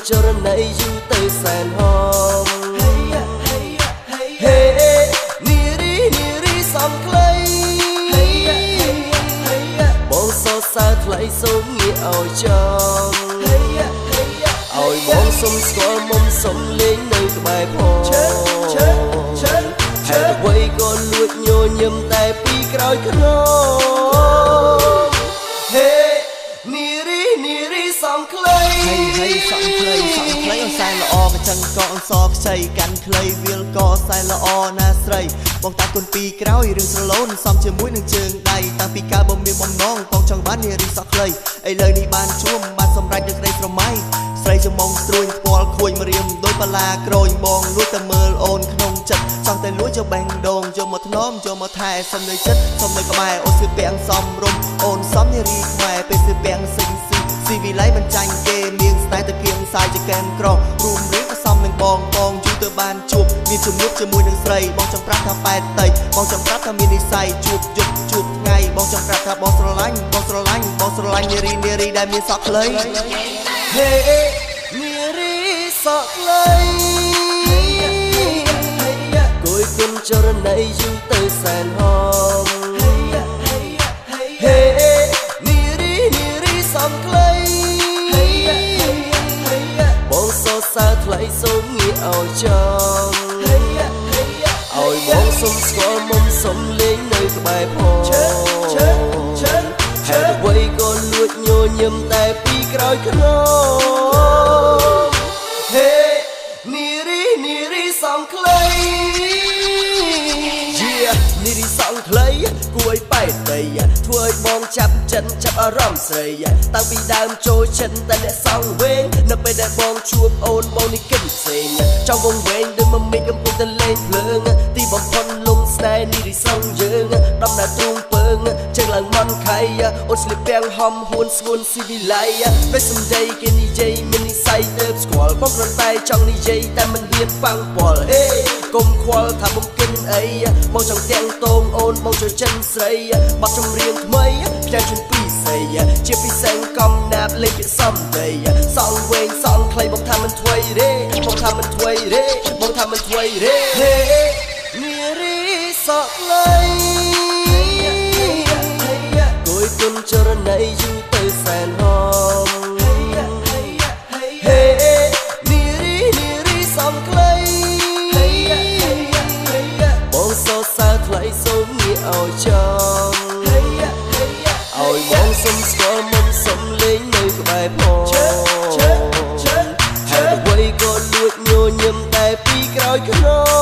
ចរណីយូរទៅសែនហមហេនារីសំខ្លីបងសរសើរថ្លៃសូមងាកឲ្យចំឲ្យបងសុំស្គាល់មុំសុំលេងនៅក្បែរផងហេតុអ្វីក៏លួចញញឹមតែពីក្រោយខ្នងហេនារីសំខ្លីសំខ្លីអូនសែនល្អកញ្ចឹងក៏អនសខ្ចីកាន់ខ្លីវាលក៏សែនល្អណាស្រីបងតាគុណពីក្រោយរឿងស្រឡូនសំជាមួយនឹងជើងដៃតាំងពីកាលបងមានបំណងបងចង់បាននារីសក់ខ្លីឥឡូវនេះបានជួមបានសម្រេចនឹងក្តីស្រមៃស្រីចំងស្រួយខ្ពាល់ខួយមរៀមដោយបាឡាក្រូចបងលួចតែមើលអូនក្នុងចិត្តចង់តែលួចយកបេះដូងយកមកធ្នមយកមកថែសុំនៅចិត្តសុំនៅក្បែរអូនស្ពាំងសំរុំអូនសំនារីខ្មែរពេលស្ពាំងសិញស៊ីវិល័យមិនចាញ់គេនាងស្នេហ៍ទៅគៀងសាយជាកែមក្ររួមរៀងក៏សំនឹងបងយូរទៅបានជួបមានជំនួបជាមួយនឹងស្រីបងចង់ប្រាប់ថាប៉ែតតៃបងចង់ប្រាប់ថាមាននិស្ស័យជួបថ្ងៃបងចង់ប្រាប់ថាបងស្រឡាញ់នារីដែលមានសក់ខ្លីហេនារីសក់ខ្លីគួយគុណចរណីយូរទៅសែនហមហេនារីសំខ្លីបងសរសើរថ្លៃសូមងាកឲ្យចំឲ្យបងសុំស្គាល់មុំសុំលេងនៅក្បែរផងហេតុអ្វីក៏លួចញញឹមតែពីក្រោយខ្នងហេនារីសំខ្លីនារីសំខ្លីគួយប៉ែតដីធ្វើឲ្យបងចាប់ចិត្តចាប់អារម្មណ៍ស្រីតាំងពីដើមចូលចិត្តតែអ្នកសងវែងនៅពេលដែលបងជួបអូនបងនេះគិតផ្សេងចង់វងវែងដូចមកមីកំពុងតែលេងភ្លើងទីបំផុតលងស្នេហ៍នារីសំយើងដំណើរទ្រូងពើងជើងឡើងមន់ខៃអូនស្លៀកពាក់ហំហួនស្ងួនស៊ីវិល័យពេលសំដីគេនិយាយមាននិស្ស័យទៅស្គាល់បងគ្រាន់តែចង់និយាយតែមិនហ៊ានប៉ាំងពាល់ហេកុំខ្វល់ថាបំកិនអីបងចង់ទាំងតងអូនបងចូលចិនស្រីបាត់ចម្រៀងថ្មីផ្ទះជូនពីស័យជាពិសេសកំណាបលេខសំដីសងវែងសងខ្លីបងថាមិនថ្មីទេបងថាមិនថ្មីទេបងថាមិនថ្មីទេហេនារីសក់ខ្លីគួយគុណចរណីយូរទៅសែនហមហេនារីសំខ្លីបងសរសើរថ្លៃសូមងាកឲ្យចំឲ្យបងសុំស្គាល់មុំសុំលេងនៅក្បែរផងហេតុអ្វីក៏លួចញញឹមតែពីក្រោយខ្នង